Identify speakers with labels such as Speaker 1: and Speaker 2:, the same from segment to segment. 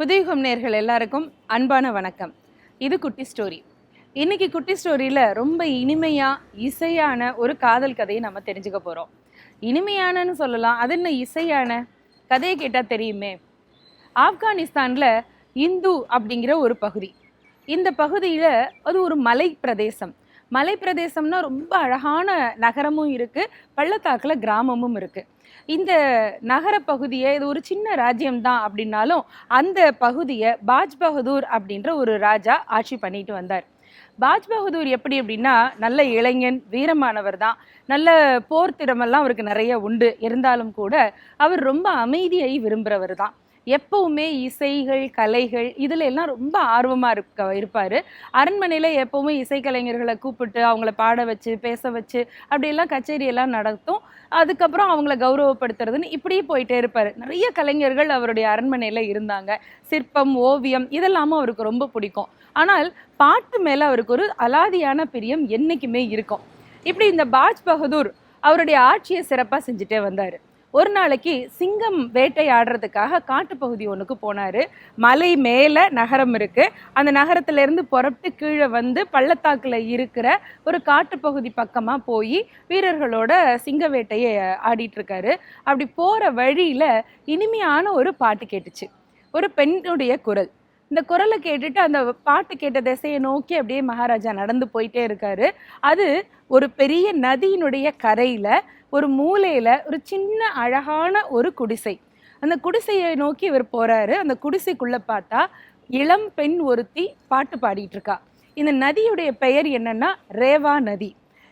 Speaker 1: புதியுகம் நேயர்கள் எல்லாருக்கும் அன்பான வணக்கம். இது குட்டி ஸ்டோரி. இன்னைக்கு குட்டி ஸ்டோரியில் ரொம்ப இனிமையாக இசையான ஒரு காதல் கதையை நம்ம தெரிஞ்சுக்க போகிறோம். இனிமையானன்னு சொல்லலாம், அது என்ன இசையான கதையை கேட்டால் தெரியுமே. ஆப்கானிஸ்தானில் இந்து அப்படிங்கிற ஒரு பகுதி. இந்த பகுதியில் அது ஒரு மலை பிரதேசம். மலை பிரதேசம்னா ரொம்ப அழகான நகரமும் இருக்குது, பள்ளத்தாக்கில் கிராமமும் இருக்குது. இந்த நகர பகுதியை, இது ஒரு சின்ன ராஜ்யம்தான் அப்படின்னாலும் அந்த பகுதியை பாஜ் பகதூர் அப்படின்ற ஒரு ராஜா ஆட்சி பண்ணிட்டு வந்தார். பாஜ் பகதூர் எப்படி அப்படின்னா, நல்ல இளைஞன், வீரமானவர் தான். நல்ல போர் திறமெல்லாம் அவருக்கு நிறைய உண்டு. இருந்தாலும் கூட அவர் ரொம்ப அமைதியை விரும்புகிறவர் தான். எப்பவுமே இசைகள், கலைகள் இதில் எல்லாம் ரொம்ப ஆர்வமாக இருப்பார். அரண்மனையில் எப்போவுமே இசைக்கலைஞர்களை கூப்பிட்டு அவங்கள பாட வச்சு, பேச வச்சு அப்படியெல்லாம் கச்சேரியெல்லாம் நடத்தும். அதுக்கப்புறம் அவங்கள கௌரவப்படுத்துறதுன்னு இப்படியே போயிட்டே இருப்பார். நிறைய கலைஞர்கள் அவருடைய அரண்மனையில் இருந்தாங்க. சிற்பம், ஓவியம் இதெல்லாமும் அவருக்கு ரொம்ப பிடிக்கும். ஆனால் பாட்டு மேலே அவருக்கு ஒரு அலாதியான பிரியம் என்றைக்குமே இருக்கும். இப்படி இந்த பாஜ் பகதூர் அவருடைய ஆட்சியை சிறப்பாக செஞ்சுட்டே வந்தார். ஒரு நாளைக்கு சிங்கம் வேட்டையாடுறதுக்காக காட்டுப்பகுதி ஒன்றுக்கு போனார். மலை மேலே நகரம் இருக்குது. அந்த நகரத்துலேருந்து புறப்பட்டு கீழே வந்து பள்ளத்தாக்கில் இருக்கிற ஒரு காட்டுப்பகுதி பக்கமாக போய் வீரர்களோட சிங்க வேட்டையை ஆடிட்டுருக்காரு. அப்படி போகிற வழியில் இனிமையான ஒரு பாட்டு கேட்டுச்சு. ஒரு பெண்ணுடைய குரல். இந்த குரலை கேட்டுட்டு அந்த பாட்டு கேட்ட திசையை நோக்கி அப்படியே மகாராஜா நடந்து போயிட்டே இருக்காரு. அது ஒரு பெரிய நதியினுடைய கரையில் ஒரு மூலையில் ஒரு சின்ன அழகான ஒரு குடிசை. அந்த குடிசையை நோக்கி இவர் போகிறாரு. அந்த குடிசைக்குள்ளே பார்த்தா இளம் பெண் ஒருத்தி பாட்டு பாடிட்டு இருக்கா. இந்த நதியுடைய பெயர் என்னன்னா ரேவா நதி.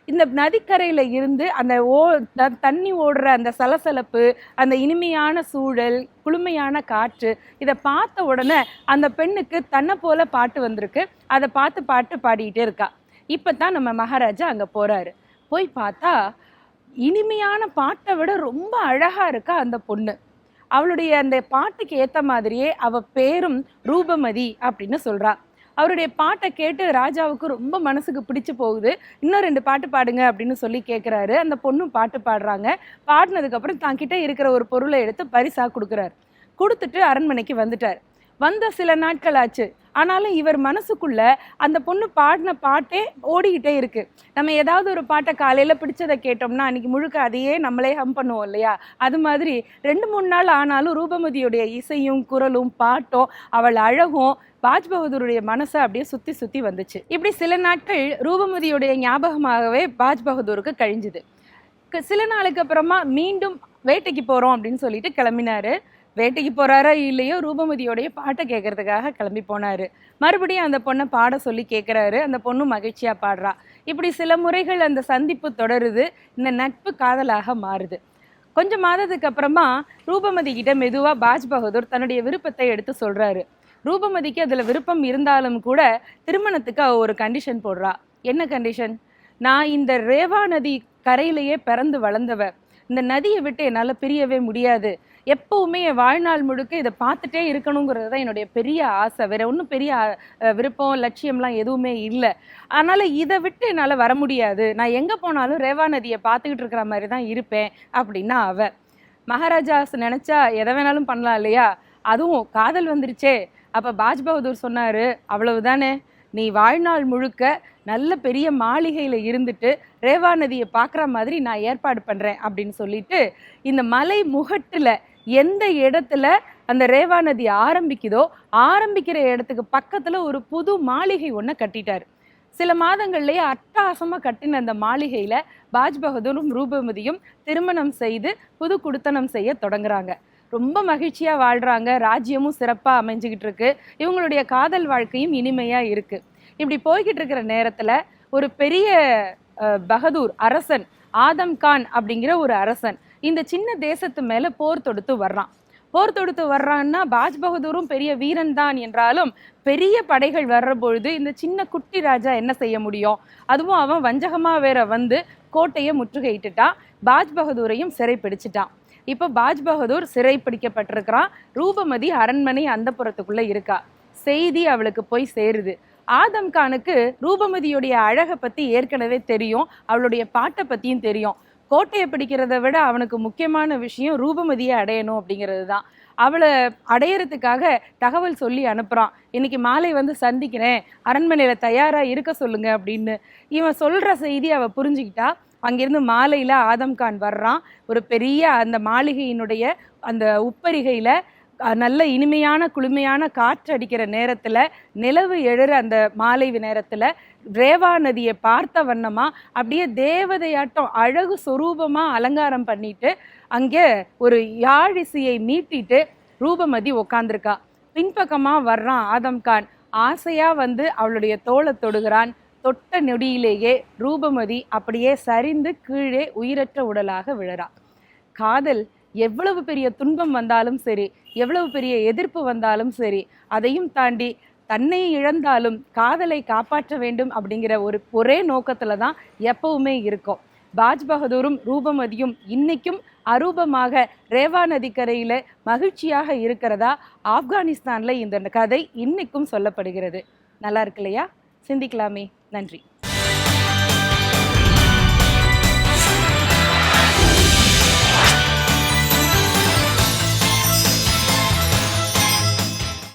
Speaker 1: இந்த நதிக்கரையில் இருந்து அந்த தண்ணி ஓடுற அந்த சலசலப்பு, அந்த இனிமையான சூழல், குளுமையான காற்று, இதை பார்த்த உடனே அந்த பெண்ணுக்கு தன்னை போல பாட்டு வந்திருக்கு. அதை பார்த்து பாட்டு பாடிக்கிட்டே இருக்கா. இப்போ தான் நம்ம மகாராஜா அங்கே போகிறாரு. போய் பார்த்தா இனிமையான பாட்டை விட ரொம்ப அழகாக இருக்கா அந்த பொண்ணு. அவளுடைய அந்த பாட்டுக்கு ஏற்ற மாதிரியே அவள் பேரும் ரூபமதி அப்படின்னு சொல்கிறா. அவருடைய பாட்டை கேட்டு ராஜாவுக்கு ரொம்ப மனசுக்கு பிடிச்சு போகுது. இன்னும் 2 பாட்டு பாடுங்க அப்படின்னு சொல்லி கேட்குறாரு. அந்த பொண்ணும் பாட்டு பாடுறாங்க. பாடினதுக்கப்புறம் தான்கிட்ட இருக்கிற ஒரு பொருளை எடுத்து பரிசாக கொடுக்குறாரு. கொடுத்துட்டு அரண்மனைக்கு வந்துட்டார். வந்த சில நாட்கள் ஆச்சு. ஆனாலும் இவர் மனசுக்குள்ள அந்த பொண்ணு பாடின பாட்டே ஓடிக்கிட்டே இருக்கு. நம்ம ஏதாவது ஒரு பாட்டை காலையில் பிடிச்சதை கேட்டோம்னா அன்னைக்கு முழுக்க அதையே நம்மளே ஹம் பண்ணுவோம் இல்லையா? அது மாதிரி 2-3 நாள் ஆனாலும் ரூபமதியுடைய இசையும் குரலும் பாட்டும் அவள் அழகும் பாஜ் பகதூருடைய மனசை அப்படியே சுற்றி சுற்றி வந்துச்சு. இப்படி சில நாட்கள் ரூபமதியுடைய ஞாபகமாகவே பாஜ் பகதூருக்கு கழிஞ்சுது. சில நாளுக்கு அப்புறமா மீண்டும் வேட்டைக்கு போகிறோம் அப்படின்னு சொல்லிட்டு கிளம்பினாரு. வேட்டைக்கு போகிறாரா இல்லையோ, ரூபமதியோடைய பாட்டை கேட்கறதுக்காக கிளம்பி போனார். மறுபடியும் அந்த பொண்ணை பாட சொல்லி கேட்குறாரு. அந்த பொண்ணு மகிழ்ச்சியாக பாடுறா. இப்படி சில முறைகள் அந்த சந்திப்பு தொடருது. இந்த நட்பு காதலாக மாறுது. கொஞ்சம் மாதத்துக்கு அப்புறமா ரூபமதி கிட்ட மெதுவாக பாஜ் பகதூர் தன்னுடைய விருப்பத்தை எடுத்து சொல்கிறாரு. ரூபமதிக்கு அதில் விருப்பம் இருந்தாலும் கூட திருமணத்துக்கு அவ ஒரு கண்டிஷன் போடுறா. என்ன கண்டிஷன்? நான் இந்த ரேவா நதி கரையிலேயே பிறந்து வளர்ந்தவ. இந்த நதியை விட்டு என்னால் பிரியவே முடியாது. எப்பவுமே என் வாழ்நாள் முழுக்க இதை பார்த்துட்டே இருக்கணுங்கிறது தான் என்னுடைய பெரிய ஆசை. வேற ஒன்றும் பெரிய விருப்பம், லட்சியம்லாம் எதுவுமே இல்லை. அதனால் இதை விட்டு என்னால் வர முடியாது. நான் எங்கே போனாலும் ரேவா நதியை பார்த்துக்கிட்டு இருக்கிற மாதிரி தான் இருப்பேன் அப்படின்னா அவ. மகாராஜா நினச்சா எதை வேணாலும் பண்ணலாம் இல்லையா? அதுவும் காதல் வந்துருச்சே. அப்போ பாஜ் பகதூர் சொன்னார், அவ்வளவுதானே, நீ வாழ்நாள் முழுக்க நல்ல பெரிய மாளிகையில் இருந்துட்டு ரேவா நதியை பார்க்குற மாதிரி நான் ஏற்பாடு பண்ணுறேன் அப்படின்னு சொல்லிட்டு இந்த மலை முகட்டில் எந்த இடத்துல அந்த ரேவா நதி ஆரம்பிக்குதோ ஆரம்பிக்கிற இடத்துக்கு பக்கத்தில் ஒரு புது மாளிகை ஒன்று கட்டிட்டார். சில மாதங்கள்லேயே அட்டகாசமாக கட்டின அந்த மாளிகையில் பாஜ் பகதூரும் ரூபமதியும் திருமணம் செய்து புது குடித்தனம் செய்ய தொடங்குறாங்க. ரொம்ப மகிழ்ச்சியாக வாழ்கிறாங்க. ராஜ்யமும் சிறப்பாக அமைஞ்சிக்கிட்டு இருக்கு. இவங்களுடைய காதல் வாழ்க்கையும் இனிமையாக இருக்குது. இப்படி போய்கிட்டு இருக்கிற நேரத்தில் ஒரு பெரிய பகதூர் அரசன், ஆதம் கான் அப்படிங்கிற ஒரு அரசன் இந்த சின்ன தேசத்து மேலே போர் தொடுத்து வர்றான்னா பாஜ் பகதூரும் பெரிய வீரன் தான் என்றாலும் பெரிய படைகள் வர்ற பொழுது இந்த சின்ன குட்டி ராஜா என்ன செய்ய முடியும்? அதுவும் அவன் வஞ்சகமாக வேற வந்து கோட்டையை முற்றுகையிட்டுட்டான். பாஜ் பகதூரையும் சிறை பிடிச்சிட்டான். இப்போ பாஜ் பகதூர் சிறை பிடிக்கப்பட்டிருக்கிறான். ரூபமதி அரண்மனை அந்தப்புறத்துக்குள்ளே இருக்கா. செய்தி அவளுக்கு போய் சேருது. ஆதம் கானுக்கு ரூபமதியுடைய அழகை பற்றி ஏற்கனவே தெரியும், அவளுடைய பாட்டை பற்றியும் தெரியும். கோட்டையை பிடிக்கிறத விட அவனுக்கு முக்கியமான விஷயம் ரூபமதியை அடையணும் அப்படிங்கிறது தான். அவளை அடையறதுக்காக தகவல் சொல்லி அனுப்புகிறான். இன்னைக்கு மாலை வந்து சந்திக்கிறேன், அரண்மனையில் தயாராக இருக்க சொல்லுங்க அப்படின்னு. இவன் சொல்கிற செய்தி அவள் புரிஞ்சுக்கிட்டா. அங்கேருந்து மாலையில் ஆதம் கான் வர்றான். ஒரு பெரிய அந்த மாளிகையினுடைய அந்த உப்பரிகையில் நல்ல இனிமையான குளுமையான காற்று அடிக்கிற நேரத்தில், நிலவு எழுற அந்த மாலை நேரத்தில் ரேவா நதியை பார்த்த வண்ணமா அப்படியே தேவதையாட்டம் அழகு சொரூபமாக அலங்காரம் பண்ணிட்டு அங்கே ஒரு யாழிசையை மீட்டிட்டு ரூபமதி உக்காந்துருக்கா. பின்பக்கமாக வர்றான் ஆதம் கான். ஆசையாக வந்து அவளுடைய தோளை தொடுகிறான். தொட்ட நொடியிலேயே ரூபமதி அப்படியே சரிந்து கீழே உயிரற்ற உடலாக விழறா. காதல் எவ்வளவு பெரிய துன்பம் வந்தாலும் சரி, எவ்வளவு பெரிய எதிர்ப்பு வந்தாலும் சரி, அதையும் தாண்டி தன்னை இழந்தாலும் காதலை காப்பாற்ற வேண்டும் அப்படிங்கிற ஒரே நோக்கத்துல தான் எப்பவுமே இருக்கும். பாஜ் பகதூரும் ரூபமதியும் இன்னைக்கும் அரூபமாக ரேவா நதிக்கரையில மகிழ்ச்சியாக இருக்கிறதா ஆப்கானிஸ்தான்ல இந்த கதை இன்னைக்கும் சொல்லப்படுகிறது. நல்லா இருக்கு இல்லையா? சிந்திக்கலாமே. நன்றி.